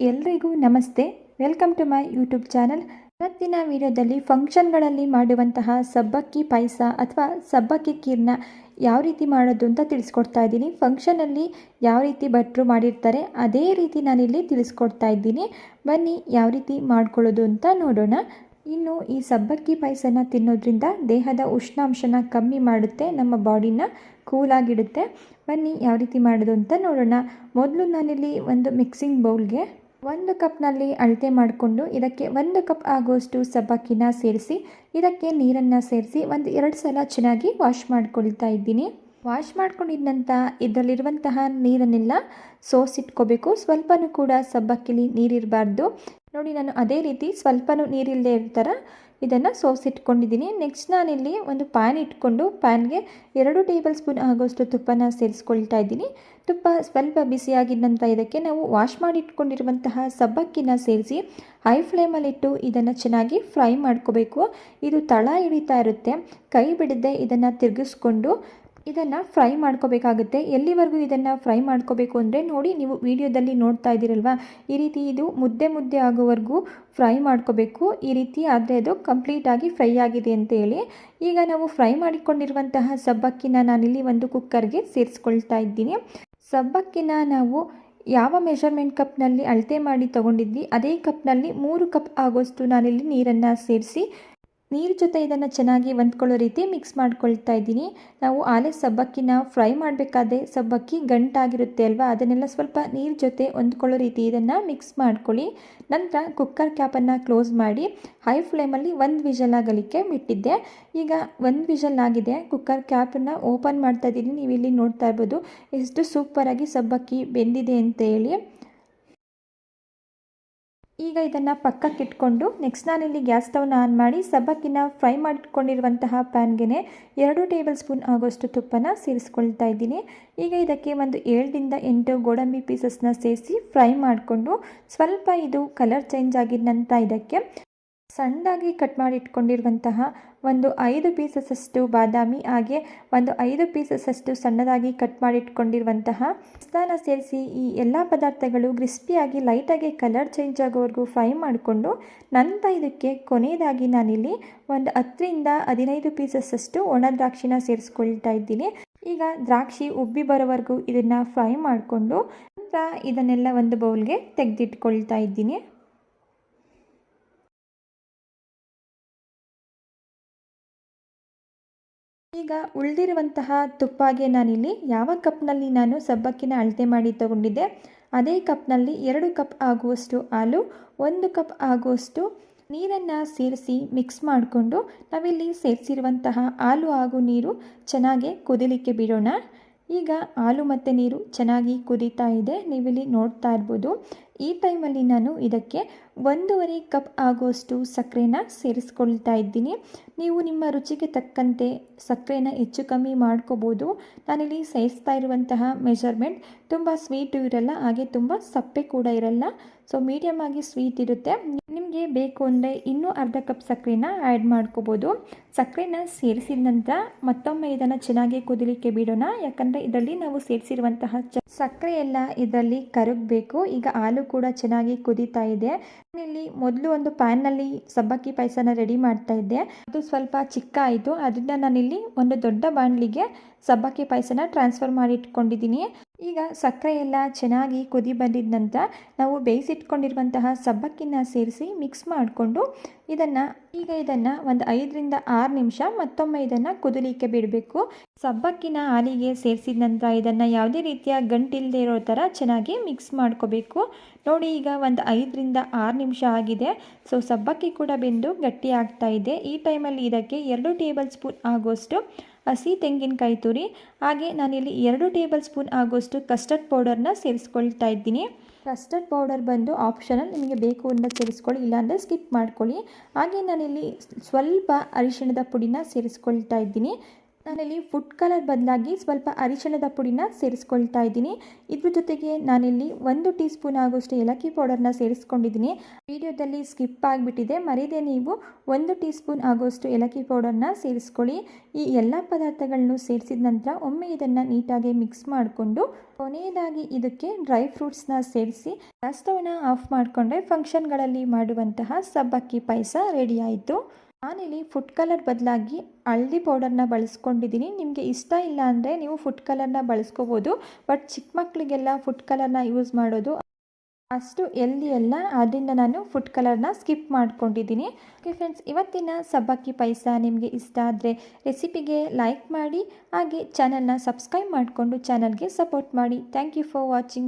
ಎಲ್ರಿಗೂ ನಮಸ್ತೆ. Welcome to my YouTube channel. ಇವತ್ತಿನ ವಿಡಿಯೋದಲ್ಲಿ ಫಂಕ್ಷನ್ಗಳಲ್ಲಿ ಮಾಡುವಂತಹ ಸಬ್ಬಕ್ಕಿ ಪಾಯಸ ಅಥವಾ ಸಬ್ಬಕ್ಕಿ ಖೀರ್ನ ಯಾವ ರೀತಿ ಮಾಡೋದು ಅಂತ ತಿಳಿಸ್ಕೊಡ್ತಾ ಇದ್ದೀನಿ. ಫಂಕ್ಷನಲ್ಲಿ ಯಾವ ರೀತಿ ಭಟ್ರು ಮಾಡಿರ್ತಾರೆ ಅದೇ ರೀತಿ ನಾನಿಲ್ಲಿ ತಿಳಿಸ್ಕೊಡ್ತಾ ಇದ್ದೀನಿ. ಬನ್ನಿ ಯಾವ ರೀತಿ ಮಾಡ್ಕೊಳ್ಳೋದು ಅಂತ ನೋಡೋಣ. ಇನ್ನು ಈ ಸಬ್ಬಕ್ಕಿ ಪಾಯಸನ ತಿನ್ನೋದ್ರಿಂದ ದೇಹದ ಉಷ್ಣಾಂಶನ ಕಮ್ಮಿ ಮಾಡುತ್ತೆ, ನಮ್ಮ ಬಾಡಿನ ಕೂಲಾಗಿಡುತ್ತೆ. ಬನ್ನಿ ಯಾವ ರೀತಿ ಮಾಡೋದು ಅಂತ ನೋಡೋಣ. ಮೊದಲು ನಾನಿಲ್ಲಿ ಒಂದು ಮಿಕ್ಸಿಂಗ್ ಬೌಲ್ಗೆ 1 ಕಪ್ನಲ್ಲಿ ಅಳತೆ ಮಾಡಿಕೊಂಡು ಇದಕ್ಕೆ 1 ಕಪ್ ಆಗುವಷ್ಟು ಸಬ್ಬಕ್ಕಿನ ಸೇರಿಸಿ ಇದಕ್ಕೆ ನೀರನ್ನು ಸೇರಿಸಿ 1-2 ಸಲ ಚೆನ್ನಾಗಿ ವಾಶ್ ಮಾಡ್ಕೊಳ್ತಾ ಇದ್ದೀನಿ. ವಾಶ್ ಮಾಡ್ಕೊಂಡಿದ ನಂತರ ಇದರಲ್ಲಿರುವಂತಹ ನೀರನ್ನೆಲ್ಲ ಸೋಸಿಟ್ಕೋಬೇಕು. ಸ್ವಲ್ಪನೂ ಕೂಡ ಸಬ್ಬಕ್ಕಿಲಿ ನೀರಿರಬಾರ್ದು. ನೋಡಿ, ನಾನು ಅದೇ ರೀತಿ ಸ್ವಲ್ಪನೂ ನೀರಿಲ್ಲದೆ ಇರ್ತಾರ ಇದನ್ನು ಸೋಸಿಟ್ಕೊಂಡಿದ್ದೀನಿ. ನೆಕ್ಸ್ಟ್ ನಾನಿಲ್ಲಿ ಒಂದು ಪ್ಯಾನ್ ಇಟ್ಕೊಂಡು ಪ್ಯಾನ್ಗೆ 2 ಟೇಬಲ್ ಸ್ಪೂನ್ ಆಗೋಷ್ಟು ತುಪ್ಪನ ಸೇರಿಸ್ಕೊಳ್ತಾ ಇದ್ದೀನಿ. ತುಪ್ಪ ಸ್ವಲ್ಪ ಬಿಸಿಯಾಗಿದ್ದ ನಂತರ ಇದಕ್ಕೆ ನಾವು ವಾಶ್ ಮಾಡಿ ಇಟ್ಕೊಂಡಿರುವಂತಹ ಸಬ್ಬಕ್ಕಿನ ಸೇರಿಸಿ ಹೈ ಫ್ಲೇಮಲ್ಲಿಟ್ಟು ಇದನ್ನು ಚೆನ್ನಾಗಿ ಫ್ರೈ ಮಾಡ್ಕೋಬೇಕು. ಇದು ತಳ ಹಿಡಿತಾ ಇರುತ್ತೆ, ಕೈ ಬಿಡದೆ ಇದನ್ನು ತಿರುಗಿಸ್ಕೊಂಡು ಇದನ್ನು ಫ್ರೈ ಮಾಡ್ಕೋಬೇಕಾಗುತ್ತೆ. ಎಲ್ಲಿವರೆಗೂ ಇದನ್ನು ಫ್ರೈ ಮಾಡ್ಕೋಬೇಕು ಅಂದರೆ ನೋಡಿ, ನೀವು ವಿಡಿಯೋದಲ್ಲಿ ನೋಡ್ತಾ ಇದ್ದೀರಲ್ವ, ಈ ರೀತಿ ಇದು ಮುದ್ದೆ ಆಗೋವರೆಗೂ ಫ್ರೈ ಮಾಡ್ಕೋಬೇಕು. ಈ ರೀತಿ ಆದರೆ ಅದು ಕಂಪ್ಲೀಟಾಗಿ ಫ್ರೈ ಆಗಿದೆ ಅಂತ ಹೇಳಿ. ಈಗ ನಾವು ಫ್ರೈ ಮಾಡಿಕೊಂಡಿರುವಂತಹ ಸಬ್ಬಕ್ಕಿನ ನಾನಿಲ್ಲಿ ಒಂದು ಕುಕ್ಕರ್ಗೆ ಸೇರಿಸ್ಕೊಳ್ತಾ ಇದ್ದೀನಿ. ಸಬ್ಬಕ್ಕಿನ ನಾವು ಯಾವ ಮೆಷರ್ಮೆಂಟ್ ಕಪ್ನಲ್ಲಿ ಅಳತೆ ಮಾಡಿ ತೊಗೊಂಡಿದ್ವಿ ಅದೇ ಕಪ್ನಲ್ಲಿ 3 ಕಪ್ ಆಗೋಷ್ಟು ನಾನಿಲ್ಲಿ ನೀರನ್ನು ಸೇರಿಸಿ ನೀರು ಜೊತೆ ಇದನ್ನು ಚೆನ್ನಾಗಿ ಹೊಂದ್ಕೊಳ್ಳೋ ರೀತಿ ಮಿಕ್ಸ್ ಮಾಡ್ಕೊಳ್ತಾ ಇದ್ದೀನಿ. ನಾವು ಆಲೆ ಸಬ್ಬಕ್ಕಿನ ಫ್ರೈ ಮಾಡಬೇಕಾದ್ರೆ ಸಬ್ಬಕ್ಕಿ ಗಂಟಾಗಿರುತ್ತೆ ಅಲ್ವಾ, ಅದನ್ನೆಲ್ಲ ಸ್ವಲ್ಪ ನೀರು ಜೊತೆ ಹೊಂದ್ಕೊಳ್ಳೋ ರೀತಿ ಇದನ್ನು ಮಿಕ್ಸ್ ಮಾಡ್ಕೊಳ್ಳಿ. ನಂತರ ಕುಕ್ಕರ್ ಕ್ಯಾಪನ್ನು ಕ್ಲೋಸ್ ಮಾಡಿ ಹೈ ಫ್ಲೇಮಲ್ಲಿ 1 ವಿಷಲ್ ಆಗಲಿಕ್ಕೆ ಬಿಟ್ಟಿದ್ದೆ. ಈಗ 1 ವಿಷಲ್ ಆಗಿದೆ. ಕುಕ್ಕರ್ ಕ್ಯಾಪನ್ನು ಓಪನ್ ಮಾಡ್ತಾ ಇದ್ದೀನಿ. ನೀವು ಇಲ್ಲಿ ನೋಡ್ತಾ ಇರ್ಬೋದು ಎಷ್ಟು ಸೂಪರಾಗಿ ಸಬ್ಬಕ್ಕಿ ಬೆಂದಿದೆ ಅಂತ ಹೇಳಿ. ಈಗ ಇದನ್ನು ಪಕ್ಕಕ್ಕೆ ಇಟ್ಕೊಂಡು ನೆಕ್ಸ್ಟ್ ನಾನಿಲ್ಲಿ ಗ್ಯಾಸ್ ಸ್ಟವ್ನ ಆನ್ ಮಾಡಿ ಸಬ್ಬಕ್ಕಿನ ಫ್ರೈ ಮಾಡಿಟ್ಕೊಂಡಿರುವಂತಹ ಪ್ಯಾನ್ಗೆ 2 ಟೇಬಲ್ ಸ್ಪೂನ್ ಆಗೋಷ್ಟು ತುಪ್ಪನ ಸೇರಿಸ್ಕೊಳ್ತಾ ಇದ್ದೀನಿ. ಈಗ ಇದಕ್ಕೆ ಒಂದು 7-8 ಗೋಡಂಬಿ ಪೀಸಸ್ನ ಸೇರಿಸಿ ಫ್ರೈ ಮಾಡಿಕೊಂಡು ಸ್ವಲ್ಪ ಇದು ಕಲರ್ ಚೇಂಜ್ ಆಗಿದ ನಂತರ ಇದಕ್ಕೆ ಸಣ್ಣದಾಗಿ ಕಟ್ ಮಾಡಿ ಇಟ್ಕೊಂಡಿರುವಂತಹ ಒಂದು 5 ಪೀಸಸ್ಸಷ್ಟು ಬಾದಾಮಿ, ಹಾಗೆ ಒಂದು 5 ಪೀಸಸ್ಸಷ್ಟು ಸಣ್ಣದಾಗಿ ಕಟ್ ಮಾಡಿ ಇಟ್ಕೊಂಡಿರುವಂತಹ ಪಿಸ್ತಾನ ಸೇರಿಸಿ ಈ ಎಲ್ಲ ಪದಾರ್ಥಗಳು ಕ್ರಿಸ್ಪಿಯಾಗಿ ಲೈಟಾಗಿ ಕಲರ್ ಚೇಂಜ್ ಆಗೋವರೆಗೂ ಫ್ರೈ ಮಾಡಿಕೊಂಡು ನಂತರ ಇದಕ್ಕೆ ಕೊನೆಯದಾಗಿ ನಾನಿಲ್ಲಿ ಒಂದು 10-15 ಪೀಸಸ್ಸಷ್ಟು ಒಣ ದ್ರಾಕ್ಷಿನ ಸೇರಿಸ್ಕೊಳ್ತಾ ಇದ್ದೀನಿ. ಈಗ ದ್ರಾಕ್ಷಿ ಉಬ್ಬಿ ಬರೋವರೆಗೂ ಇದನ್ನು ಫ್ರೈ ಮಾಡಿಕೊಂಡು ನಂತರ ಇದನ್ನೆಲ್ಲ ಒಂದು ಬೌಲ್ಗೆ ತೆಗೆದಿಟ್ಕೊಳ್ತಾ ಇದ್ದೀನಿ. ಈಗ ಉಳಿದಿರುವಂತಹ ತುಪ್ಪಗೆ ನಾನಿಲ್ಲಿ ಯಾವ ಕಪ್ನಲ್ಲಿ ನಾನು ಸಬ್ಬಕ್ಕಿನ ಅಳತೆ ಮಾಡಿ ತಗೊಂಡಿದ್ದೆ ಅದೇ ಕಪ್ನಲ್ಲಿ 2 ಕಪ್ ಆಗುವಷ್ಟು ಹಾಲು, 1 ಕಪ್ ಆಗುವಷ್ಟು ನೀರನ್ನು ಸೇರಿಸಿ ಮಿಕ್ಸ್ ಮಾಡಿಕೊಂಡು ನಾವಿಲ್ಲಿ ಸೇರಿಸಿರುವಂತಹ ಹಾಲು ಹಾಗೂ ನೀರು ಚೆನ್ನಾಗಿ ಕುದಿಲಿಕ್ಕೆ ಬಿಡೋಣ. ಈಗ ಹಾಲು ಮತ್ತು ನೀರು ಚೆನ್ನಾಗಿ ಕುದೀತಾ ಇದೆ, ನೀವಿಲ್ಲಿ ನೋಡ್ತಾ ಇರ್ಬೋದು. ಈ ಟೈಮಲ್ಲಿ ನಾನು ಇದಕ್ಕೆ 1.5 ಕಪ್ ಆಗುವಷ್ಟು ಸಕ್ಕರೆನ ಸೇರಿಸ್ಕೊಳ್ತಾ ಇದ್ದೀನಿ. ನೀವು ನಿಮ್ಮ ರುಚಿಗೆ ತಕ್ಕಂತೆ ಸಕ್ಕರೆನ ಹೆಚ್ಚು ಕಮ್ಮಿ ಮಾಡ್ಕೋಬೋದು. ನಾನಿಲ್ಲಿ ಸೇರಿಸ್ತಾ ಇರುವಂತಹ ಮೆಷರ್ಮೆಂಟ್ ತುಂಬ ಸ್ವೀಟು ಇರಲ್ಲ, ಹಾಗೆ ತುಂಬ ಸಪ್ಪೆ ಕೂಡ ಇರಲ್ಲ. ಸೊ ಮೀಡಿಯಮ್ ಆಗಿ ಸ್ವೀಟ್ ಇರುತ್ತೆ. ನಿಮಗೆ ಬೇಕು ಅಂದರೆ ಇನ್ನೂ ಅರ್ಧ ಕಪ್ ಸಕ್ಕರೆನ ಆ್ಯಡ್ ಮಾಡ್ಕೋಬೋದು. ಸಕ್ಕರೆನ ಸೇರಿಸಿದ ನಂತರ ಮತ್ತೊಮ್ಮೆ ಇದನ್ನು ಚೆನ್ನಾಗಿ ಕುದಿಲಿಕ್ಕೆ ಬಿಡೋಣ, ಯಾಕಂದರೆ ಇದರಲ್ಲಿ ನಾವು ಸೇರಿಸಿರುವಂತಹ ಸಕ್ಕರೆ ಎಲ್ಲ ಇದರಲ್ಲಿ ಕರಗಬೇಕು. ಈಗ ಹಾಲು ಕೂಡ ಚೆನ್ನಾಗಿ ಕುದೀತಾ ಇದೆ. ನಾನಿಲ್ಲಿ ಮೊದಲು ಒಂದು ಪ್ಯಾನ್ನಲ್ಲಿ ಸಬ್ಬಕ್ಕಿ ಪಾಯಸನ ರೆಡಿ ಮಾಡ್ತಾ ಇದ್ದೆ, ಅದು ಸ್ವಲ್ಪ ಚಿಕ್ಕ ಆಯಿತು. ಅದರಿಂದ ನಾನಿಲ್ಲಿ ಒಂದು ದೊಡ್ಡ ಬಾಣಲಿಗೆ ಸಬ್ಬಕ್ಕಿ ಪಾಯಸನ ಟ್ರಾನ್ಸ್ಫರ್ ಮಾಡಿ ಇಟ್ಕೊಂಡಿದ್ದೀನಿ. ಈಗ ಸಕ್ಕರೆ ಎಲ್ಲ ಚೆನ್ನಾಗಿ ಕುದಿ ಬಂದಿದ ನಂತರ ನಾವು ಬೇಯಿಸಿಟ್ಕೊಂಡಿರುವಂತಹ ಸಬ್ಬಕ್ಕಿನ ಸೇರಿಸಿ ಮಿಕ್ಸ್ ಮಾಡಿಕೊಂಡು ಇದನ್ನು ಒಂದು 5-6 ನಿಮಿಷ ಮತ್ತೊಮ್ಮೆ ಇದನ್ನು ಕುದಿಲಿಕ್ಕೆ ಬಿಡಬೇಕು. ಸಬ್ಬಕ್ಕಿನ ಹಾಲಿಗೆ ಸೇರಿಸಿದ ನಂತರ ಇದನ್ನು ಯಾವುದೇ ರೀತಿಯ ಗಂಟಿಲ್ಲದೆ ಇರೋ ಥರ ಚೆನ್ನಾಗಿ ಮಿಕ್ಸ್ ಮಾಡ್ಕೋಬೇಕು. ನೋಡಿ, ಈಗ ಒಂದು 5-6 ನಿಮಿಷ ಆಗಿದೆ. ಸೊ ಸಬ್ಬಕ್ಕಿ ಕೂಡ ಬೆಂದು ಗಟ್ಟಿ ಆಗ್ತಾ ಇದೆ. ಈ ಟೈಮಲ್ಲಿ ಇದಕ್ಕೆ 2 ಟೇಬಲ್ ಸ್ಪೂನ್ ಆಗೋಷ್ಟು ಹಸಿ ತೆಂಗಿನಕಾಯಿ ತುರಿ, ಹಾಗೆ ನಾನಿಲ್ಲಿ 2 ಟೇಬಲ್ ಸ್ಪೂನ್ ಆಗೋಷ್ಟು ಕಸ್ಟರ್ಡ್ ಪೌಡರ್ನ ಸೇರಿಸ್ಕೊಳ್ತಾ ಇದ್ದೀನಿ. ಕಸ್ಟರ್ಡ್ ಪೌಡರ್ ಬಂದು ಆಪ್ಷನಲ್, ನಿಮಗೆ ಬೇಕು ಅಂದರೆ ಸೇರಿಸ್ಕೊಳ್ಳಿ, ಇಲ್ಲಾಂದರೆ ಸ್ಕಿಪ್ ಮಾಡ್ಕೊಳ್ಳಿ. ಹಾಗೆ ನಾನಿಲ್ಲಿ ಸ್ವಲ್ಪ ಅರಿಶಿಣದ ಪುಡಿನ ಸೇರಿಸ್ಕೊಳ್ತಾ ಇದ್ದೀನಿ. ನಾನಿಲ್ಲಿ ಫುಡ್ ಕಲರ್ ಬದಲಾಗಿ ಸ್ವಲ್ಪ ಅರಿಶಿಣದ ಪುಡಿನ ಸೇರಿಸ್ಕೊಳ್ತಾ ಇದ್ದೀನಿ. ಇದ್ರ ಜೊತೆಗೆ ನಾನಿಲ್ಲಿ 1 ಟೀ ಸ್ಪೂನ್ ಆಗೋಷ್ಟು ಏಲಕ್ಕಿ ಪೌಡರ್ನ ಸೇರಿಸ್ಕೊಂಡಿದ್ದೀನಿ. ವಿಡಿಯೋದಲ್ಲಿ ಸ್ಕಿಪ್ ಆಗಿಬಿಟ್ಟಿದೆ, ಮರೀದೆ ನೀವು 1 ಟೀ ಸ್ಪೂನ್ ಆಗೋಷ್ಟು ಏಲಕ್ಕಿ ಪೌಡರ್ನ ಸೇರಿಸ್ಕೊಳ್ಳಿ. ಈ ಎಲ್ಲ ಪದಾರ್ಥಗಳನ್ನು ಸೇರಿಸಿದ ನಂತರ ಒಮ್ಮೆ ಇದನ್ನು ನೀಟಾಗಿ ಮಿಕ್ಸ್ ಮಾಡಿಕೊಂಡು ಕೊನೆಯದಾಗಿ ಇದಕ್ಕೆ ಡ್ರೈ ಫ್ರೂಟ್ಸ್ನ ಸೇರಿಸಿ ಸ್ಟವ್ನ ಆಫ್ ಮಾಡಿಕೊಂಡ್ರೆ ಫಂಕ್ಷನ್ಗಳಲ್ಲಿ ಮಾಡುವಂತಹ ಸಬ್ಬಕ್ಕಿ ಪಾಯಸ ರೆಡಿ ಆಯಿತು. ನಾನಿಲ್ಲಿ ಫುಡ್ ಕಲರ್ ಬದಲಾಗಿ ಹಳದಿ ಪೌಡರ್ನ ಬಳಸ್ಕೊಂಡಿದ್ದೀನಿ. ನಿಮಗೆ ಇಷ್ಟ ಇಲ್ಲ ಅಂದರೆ ನೀವು ಫುಡ್ ಕಲರ್ನ ಬಳಸ್ಕೋಬೋದು, ಬಟ್ ಚಿಕ್ಕ ಮಕ್ಕಳಿಗೆಲ್ಲ ಫುಡ್ ಕಲರ್ನ ಯೂಸ್ ಮಾಡೋದು ಅಷ್ಟು ಹೆಲ್ದಿ ಅಲ್ಲ, ಆದ್ದರಿಂದ ನಾನು ಫುಡ್ ಕಲರ್ನ ಸ್ಕಿಪ್ ಮಾಡ್ಕೊಂಡಿದ್ದೀನಿ. ಓಕೆ ಫ್ರೆಂಡ್ಸ್, ಇವತ್ತಿನ ಸಬ್ಬಕ್ಕಿ ಪಾಯಸ ನಿಮಗೆ ಇಷ್ಟ ಆದರೆ ರೆಸಿಪಿಗೆ ಲೈಕ್ ಮಾಡಿ, ಹಾಗೆ ಚಾನಲ್ನ ಸಬ್ಸ್ಕ್ರೈಬ್ ಮಾಡಿಕೊಂಡು ಚಾನಲ್ಗೆ ಸಪೋರ್ಟ್ ಮಾಡಿ. Thank you for watching.